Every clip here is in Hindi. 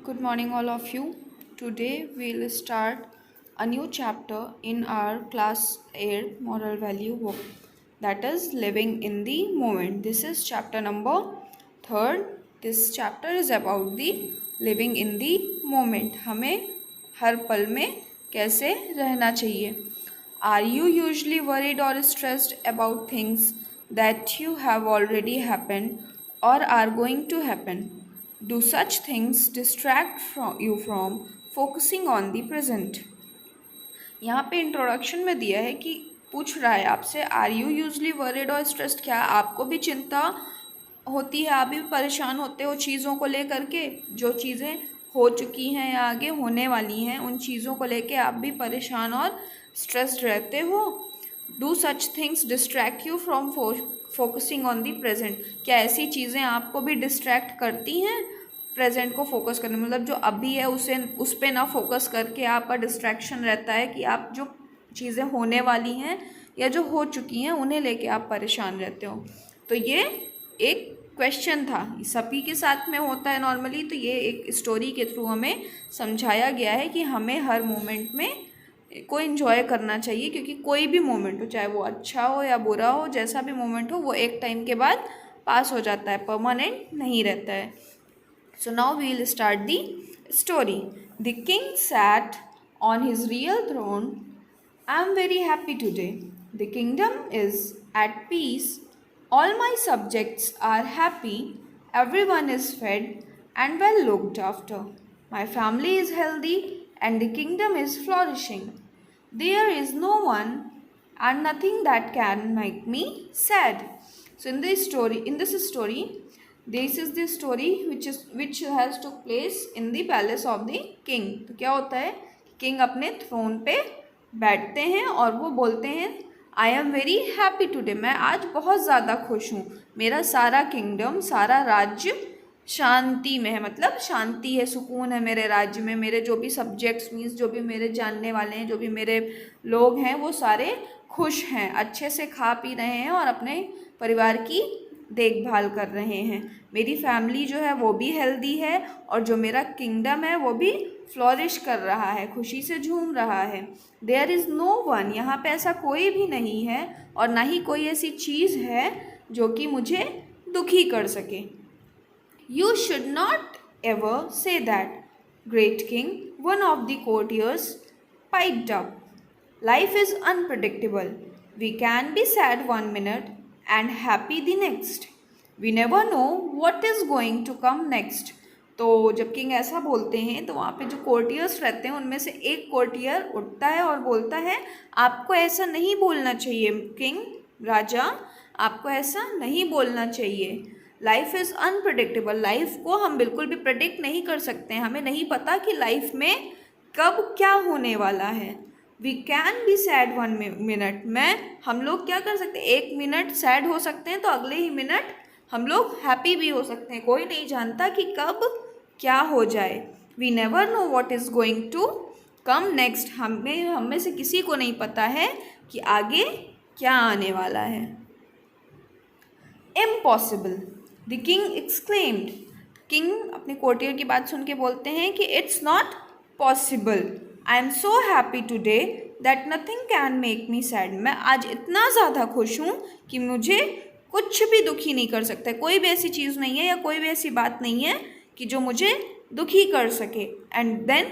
Good morning, all of you. Today we'll start a new chapter in our class 8 moral value book, that is living in the moment. This is chapter number 3rd. This chapter is about the living in the moment. हमें हर पल में कैसे रहना चाहिए. Are you usually worried or stressed about things that you have already happened or are going to happen? Do such things distract you from focusing on the present? यहाँ पे इंट्रोडक्शन में दिया है कि पूछ रहा है आपसे, आर यू यूजली वरीड और स्ट्रेस्ड? क्या आपको भी चिंता होती है, आप भी परेशान होते हो चीज़ों को लेकर के? जो चीज़ें हो चुकी हैं या आगे होने वाली हैं, उन चीज़ों को लेके आप भी परेशान और स्ट्रेस्ड रहते हो? Do such things distract you from focusing on the present? क्या ऐसी चीज़ें आपको भी डिस्ट्रैक्ट करती हैं प्रेजेंट को फोकस करने, मतलब जो अभी है उस पर ना फोकस करके आपका डिस्ट्रैक्शन रहता है कि आप जो चीज़ें होने वाली हैं या जो हो चुकी हैं उन्हें लेके आप परेशान रहते हो? तो ये एक क्वेश्चन था, सभी के साथ में होता है नॉर्मली। तो ये एक स्टोरी के थ्रू हमें समझाया गया है कि हमें हर मोमेंट में को एंजॉय करना चाहिए, क्योंकि कोई भी मोमेंट हो, चाहे वो अच्छा हो या बुरा हो, जैसा भी मोमेंट हो, वो एक टाइम के बाद पास हो जाता है, परमानेंट नहीं रहता है. So now we will start the story. The king sat on his real throne. I am very happy today. The kingdom is at peace. All my subjects are happy. Everyone is fed and well looked after. My family is healthy and the kingdom is flourishing. There is no one and nothing that can make me sad. So in this story, this is the story which has took place in the palace of the king. तो क्या होता है, किंग अपने थ्रोन पे बैठते हैं और वो बोलते हैं, I am very happy today, मैं आज बहुत ज़्यादा खुश हूँ, मेरा सारा किंगडम, सारा राज्य शांति में है, मतलब शांति है, सुकून है मेरे राज्य में, मेरे जो भी सब्जेक्ट्स मीन्स जो भी मेरे जानने वाले हैं, जो भी मेरे लोग हैं, वो सारे खुश हैं, अच्छे से खा पी रहे हैं और अपने परिवार की देखभाल कर रहे हैं, मेरी फैमिली जो है वो भी हेल्दी है और जो मेरा किंगडम है वो भी फ्लोरिश कर रहा है, खुशी से झूम रहा है. देयर इज़ नो वन, यहाँ पे ऐसा कोई भी नहीं है और ना ही कोई ऐसी चीज़ है जो कि मुझे दुखी कर सके. You should not ever say that, great king, one of the courtiers piped up. Life is unpredictable. We can be sad one minute and happy the next. We never know what is going to come next. तो जब किंग ऐसा बोलते हैं तो वहाँ पे जो कोर्टियर्स रहते हैं उनमें से एक कोर्टियर उठता है और बोलता है, आपको ऐसा नहीं बोलना चाहिए किंग, राजा, आपको ऐसा नहीं बोलना चाहिए. लाइफ इज़ अनप्रडिक्टेबल, लाइफ को हम बिल्कुल भी प्रेडिक्ट नहीं कर सकते हैं, हमें नहीं पता कि लाइफ में कब क्या होने वाला है. We can be sad one minute, हम लोग क्या कर सकते हैं, एक मिनट सैड हो सकते हैं तो अगले ही मिनट हम लोग हैप्पी भी हो सकते हैं, कोई नहीं जानता कि कब क्या हो जाए. We never know what is going to come next, हम में से किसी को नहीं पता है कि आगे क्या आने वाला है. Impossible, the king exclaimed, king अपने कोर्टियर की बात सुन के बोलते हैं कि it's not possible. I am so happy today that nothing can make me sad, मैं आज इतना ज़्यादा खुश हूँ कि मुझे कुछ भी दुखी नहीं कर सकता, कोई भी ऐसी चीज़ नहीं है या कोई भी ऐसी बात नहीं है कि जो मुझे दुखी कर सके. And then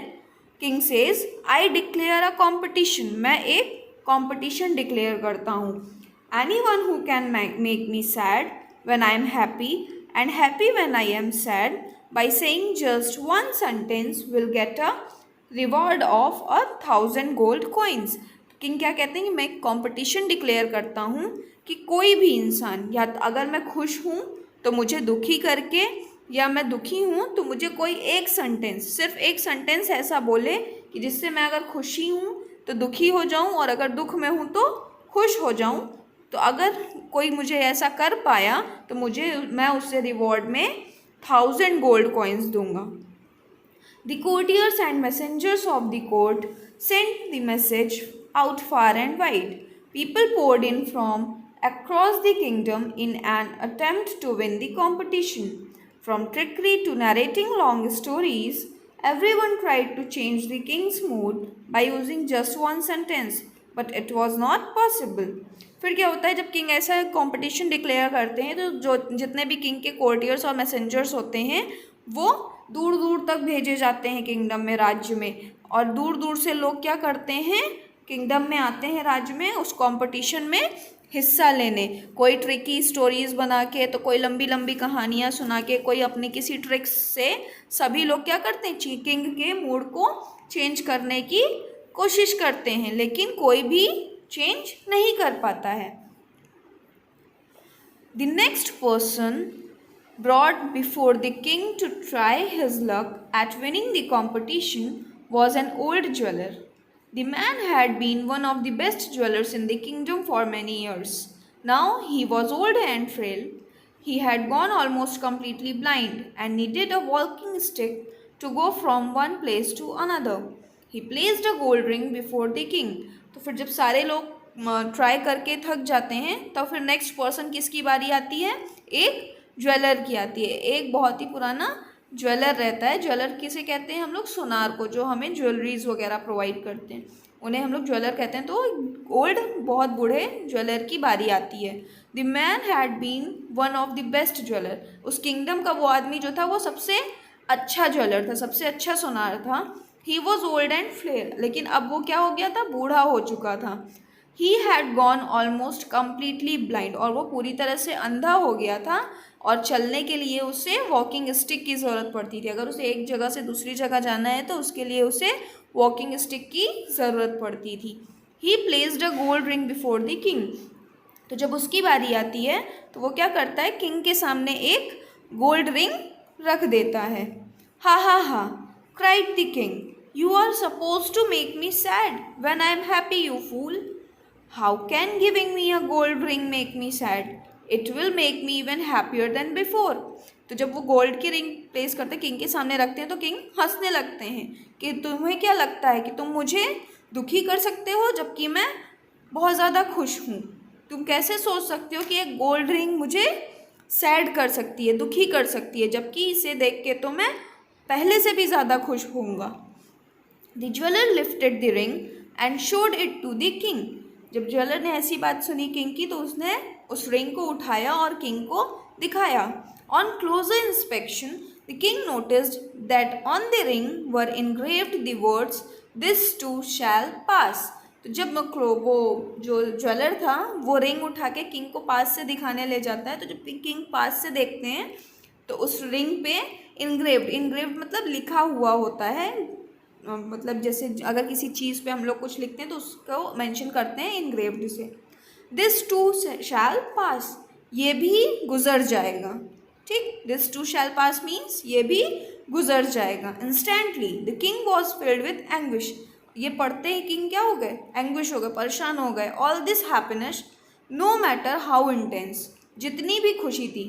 king says, I declare a competition, मैं एक कॉम्पिटिशन डिक्लेयर करता हूँ. Anyone who can make me sad when I am happy and happy when I am sad by saying just one sentence will get a reward of 1,000 gold coins. King क्या कहते हैं कि मैं एक कॉम्पिटिशन डिक्लेयर करता हूँ कि कोई भी इंसान, या अगर मैं खुश हूँ तो मुझे दुखी करके, या मैं दुखी हूँ तो मुझे कोई एक सेंटेंस, सिर्फ एक सेंटेंस ऐसा बोले कि जिससे मैं अगर खुशी हूँ तो दुखी हो जाऊँ और अगर दुख में हूँ तो खुश हो जाऊँ. तो अगर कोई मुझे ऐसा कर पाया तो मैं उससे रिवॉर्ड में 1,000 गोल्ड कॉइन्स दूंगा. The courtiers and messengers of the court sent the message out far and wide. People poured in from across the kingdom in an attempt to win the competition. From trickery to narrating long stories, Everyone tried to change the king's mood by using just one sentence, but it was not possible. फिर क्या होता है जब किंग ऐसा कंपटीशन डिक्लेयर करते हैं तो जो जितने भी किंग के कोर्टियर्स और मैसेंजर्स होते हैं वो दूर दूर तक भेजे जाते हैं किंगडम में, राज्य में, और दूर दूर से लोग क्या करते हैं, किंगडम में आते हैं, राज्य में, उस कंपटीशन में हिस्सा लेने। कोई ट्रिकी स्टोरीज बना के, तो कोई लंबी लंबी कहानियाँ सुना के, कोई अपनी किसी ट्रिक्स से, सभी लोग क्या करते हैं, किंग के मूड को चेंज करने की कोशिश करते हैं, लेकिन कोई भी चेंज नहीं कर पाता है। The next person brought before the king to try his luck at winning the competition was an old jeweler. The man had been one of the best jewelers in the kingdom for many years. Now he was old and frail. He had gone almost completely blind and needed a walking stick to go from one place to another. He placed a gold ring before the king. तो फिर जब सारे लोग ट्राई करके थक जाते हैं तो फिर नेक्स्ट पर्सन किसकी बारी आती है, एक ज्वेलर की आती है। एक बहुत ही पुराना ज्वेलर रहता है। ज्वेलर किसे कहते हैं हम लोग, सुनार को, जो हमें ज्वेलरीज वगैरह प्रोवाइड करते हैं उन्हें हम लोग ज्वेलर कहते हैं। तो ओल्ड बहुत बूढ़े ज्वेलर की बारी आती है। The man had been one of the best jeweller. उस किंगडम का वो आदमी जो था वो सबसे अच्छा ज्वेलर था, सबसे अच्छा सुनार था। He was old and frail, लेकिन अब वो क्या हो गया था, बूढ़ा हो चुका था। He had gone almost completely blind, और वो पूरी तरह से अंधा हो गया था, और चलने के लिए उसे वॉकिंग स्टिक की ज़रूरत पड़ती थी। अगर उसे एक जगह से दूसरी जगह जाना है तो उसके लिए उसे वॉकिंग स्टिक की ज़रूरत पड़ती थी। ही placed a gold ring before the king. तो जब उसकी बारी आती है तो वो क्या करता है, किंग के सामने एक गोल्ड रिंग रख देता है। Ha ha ha, cried the king, you are suppose to make me sad when I am happy, you fool. How can giving me a gold ring make me sad? It will make me even happier than before. तो जब वो गोल्ड की रिंग प्लेस करते हैं, किंग के सामने रखते हैं, तो किंग हंसने लगते हैं कि तुम्हें क्या लगता है कि तुम मुझे दुखी कर सकते हो जबकि मैं बहुत ज़्यादा खुश हूँ? तुम कैसे सोच सकते हो कि एक गोल्ड रिंग मुझे सैड कर सकती है, दुखी कर सकती है, जबकि इसे देख के तो मैं पहले से भी ज़्यादा खुश होऊंगा। The jeweller lifted the ring and showed it to the king. जब ज्वेलर ने ऐसी बात सुनी किंग की तो उसने उस रिंग को उठाया और किंग को दिखाया। On closer inspection the king noticed that on the ring were engraved the words this too shall pass. तो जब वो जो ज्वेलर था वो रिंग उठा के किंग को पास से दिखाने ले जाता है, तो जब किंग पास से देखते हैं तो उस रिंग पे इनग्रेव्ड मतलब लिखा हुआ होता है। मतलब जैसे अगर किसी चीज़ पे हम लोग कुछ लिखते हैं तो उसको मेंशन करते हैं इनग्रेव्ड से। दिस टू शैल पास, ये भी गुजर जाएगा। ठीक, this too shall pass means ये भी गुजर जाएगा। Instantly the king was filled with anguish. ये पढ़ते ही किंग क्या हो गए, एंग्विश हो गए, परेशान हो गए। All this happiness no matter how intense, जितनी भी खुशी थी,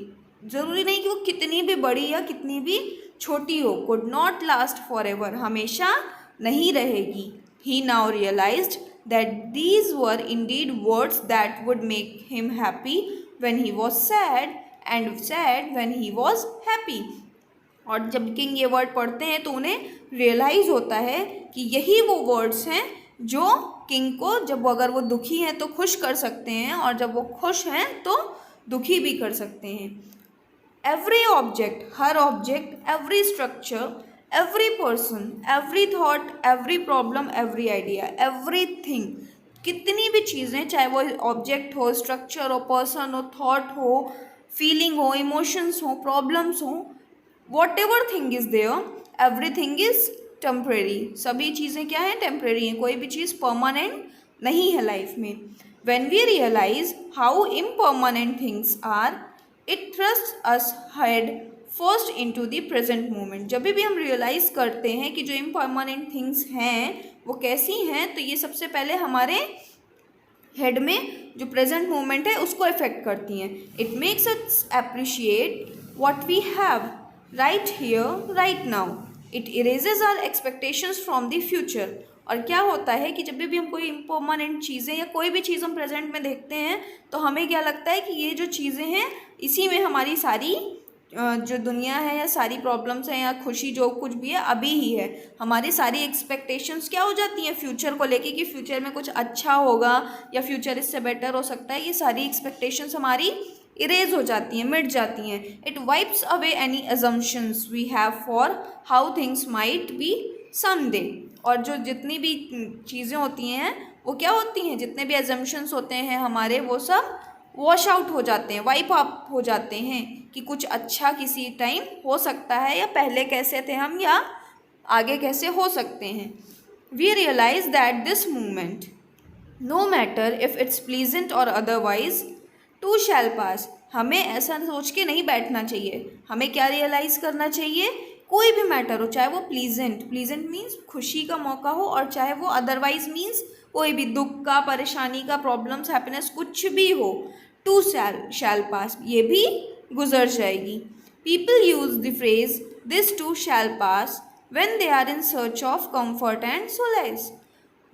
ज़रूरी नहीं कि वो कितनी भी बड़ी या कितनी भी छोटी हो, could not last for ever, हमेशा नहीं रहेगी। He now realised that these were indeed words that would make him happy when he was sad and sad when he was happy। और जब किंग ये वर्ड पढ़ते हैं तो उन्हें रियलाइज़ होता है कि यही वो वर्ड्स हैं जो किंग को जब अगर वो दुखी हैं तो खुश कर सकते हैं, और जब वो खुश हैं तो दुखी भी कर सकते हैं। एवरी ऑब्जेक्ट, हर object, every structure, every person, every thought, every problem, every idea, everything, कितनी भी चीज़ें, चाहे वो ऑब्जेक्ट हो, स्ट्रक्चर हो, पर्सन हो, थॉट हो, फीलिंग हो, इमोशंस हो, प्रॉब्लम्स हो, whatever thing is there, everything is temporary. सभी चीज़ें क्या हैं, टेम्परेरी हैं, कोई भी चीज़ परमानेंट नहीं है लाइफ में। When we realise how impermanent things are, it thrusts us head first into the present moment. जब भी हम रियलाइज़ करते हैं कि जो इम्परमानेंट थिंग्स हैं वो कैसी हैं, तो ये सबसे पहले हमारे हेड में जो प्रेजेंट मोमेंट है उसको इफेक्ट करती हैं। It makes us appreciate what we have right here right now. It erases our expectations from the future. और क्या होता है कि जब भी हम कोई इम्परमानेंट चीज़ें या कोई भी चीज़ हम प्रेजेंट में देखते हैं तो हमें क्या लगता है कि ये जो चीज़ें हैं इसी में हमारी सारी जो दुनिया है या सारी प्रॉब्लम्स हैं या खुशी जो कुछ भी है अभी ही है। हमारी सारी एक्सपेक्टेशंस क्या हो जाती हैं फ्यूचर को लेके कि फ्यूचर में कुछ अच्छा होगा या फ्यूचर इससे बेटर हो सकता है, ये सारी एक्सपेक्टेशंस हमारी इरेज हो जाती हैं, मिट जाती हैं। It wipes away any assumptions we have for how things might be someday. और जो जितनी भी चीज़ें होती हैं वो क्या होती हैं, जितने भी अजम्पशंस होते हैं हमारे वो सब वॉश आउट हो जाते हैं, वाइप अप हो जाते हैं कि कुछ अच्छा किसी टाइम हो सकता है या पहले कैसे थे हम या आगे कैसे हो सकते हैं। We realise that this moment no matter if it's pleasant और अदरवाइज टू शैल पास। हमें ऐसा सोच के नहीं बैठना चाहिए, हमें क्या रियलाइज़ करना चाहिए, कोई भी मैटर हो चाहे वो प्लीजेंट मीन्स खुशी का मौका हो और चाहे वो अदरवाइज मीन्स कोई भी दुख का, परेशानी का, प्रॉब्लम्स, हैप्पीनेस कुछ भी हो, टू शैल पास ये भी गुजर जाएगी। People use the phrase this too shall pass when they are in search of comfort and solace.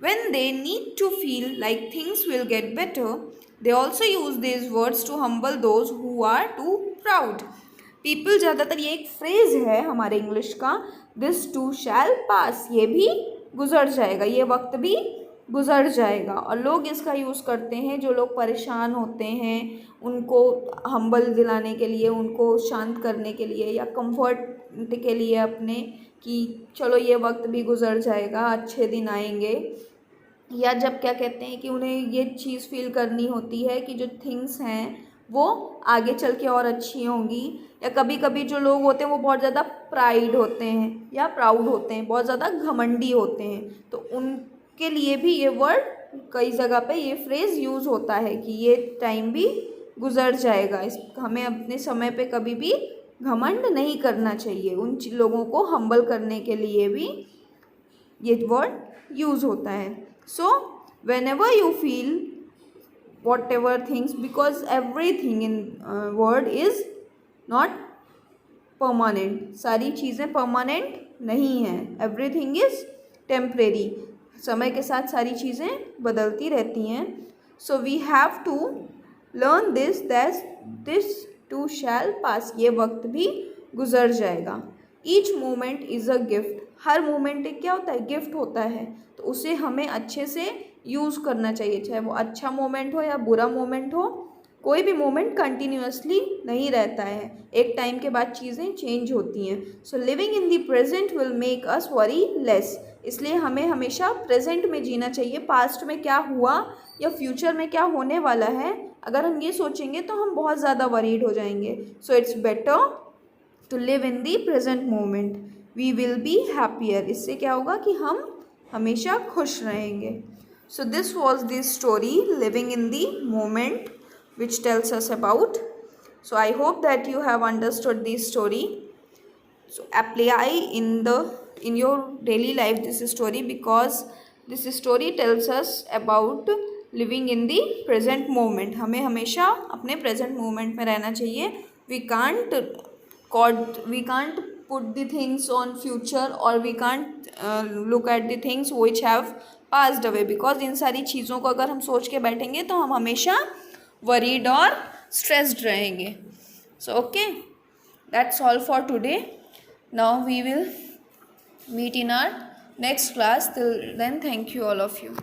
When they need to feel like things will get better, they also use these words to humble those who are too proud. People ज़्यादातर ये एक फ्रेज़ है हमारे इंग्लिश का, दिस टू शैल पास, ये भी गुजर जाएगा, ये वक्त भी गुजर जाएगा। और लोग इसका यूज़ करते हैं जो लोग परेशान होते हैं उनको हम्बल दिलाने के लिए, उनको शांत करने के लिए या कंफर्ट के लिए अपने, कि चलो ये वक्त भी गुजर जाएगा, अच्छे दिन आएंगे। या जब क्या कहते हैं कि उन्हें ये चीज़ फील करनी होती है कि जो थिंग्स हैं वो आगे चल के और अच्छी होंगी। या कभी कभी जो लोग होते हैं वो बहुत ज़्यादा प्राइड होते हैं या प्राउड होते हैं, बहुत ज़्यादा घमंडी होते हैं, तो उनके लिए भी ये वर्ड कई जगह पे ये फ्रेज़ यूज़ होता है कि ये टाइम भी गुजर जाएगा। इस हमें अपने समय पे कभी भी घमंड नहीं करना चाहिए, उन लोगों को हम्बल करने के लिए भी ये वर्ड यूज़ होता है। सो whenever you feel whatever things, because everything in world is not permanent, सारी चीज़ें परमानेंट नहीं हैं, एवरीथिंग इज़ टेम्परेरी, समय के साथ सारी चीज़ें बदलती रहती हैं। So we have to learn this that this too shall pass, ये वक्त भी गुजर जाएगा। Each moment is a gift, हर मोमेंट एक क्या होता है, गिफ्ट होता है, तो उसे हमें अच्छे से यूज़ करना चाहिए, चाहे वो अच्छा मोमेंट हो या बुरा मोमेंट हो। कोई भी मोमेंट कंटिन्यूअसली नहीं रहता है, एक टाइम के बाद चीज़ें चेंज होती हैं। So living in the present will make us worry less, इसलिए हमें हमेशा प्रेजेंट में जीना चाहिए। पास्ट में क्या हुआ या फ्यूचर में क्या होने वाला है अगर हम ये सोचेंगे तो हम बहुत ज़्यादा वरीड हो जाएंगे। So it's better to live in the present moment, we will be happier, इससे क्या होगा कि हम हमेशा खुश रहेंगे। So this was the story living in the moment which tells us about. So I hope that you have understood this story. So apply in your daily life this story, because this story tells us about living in the present moment. हमें हमेशा अपने present moment में रहना चाहिए। We can't put the things on future, or we can't look at the things which have passed away, because इन सारी चीज़ों को अगर हम सोच के बैठेंगे तो हम हमेशा worried और stressed रहेंगे. So okay, that's all for today. Now we will meet in our next class. Till then, thank you all of you.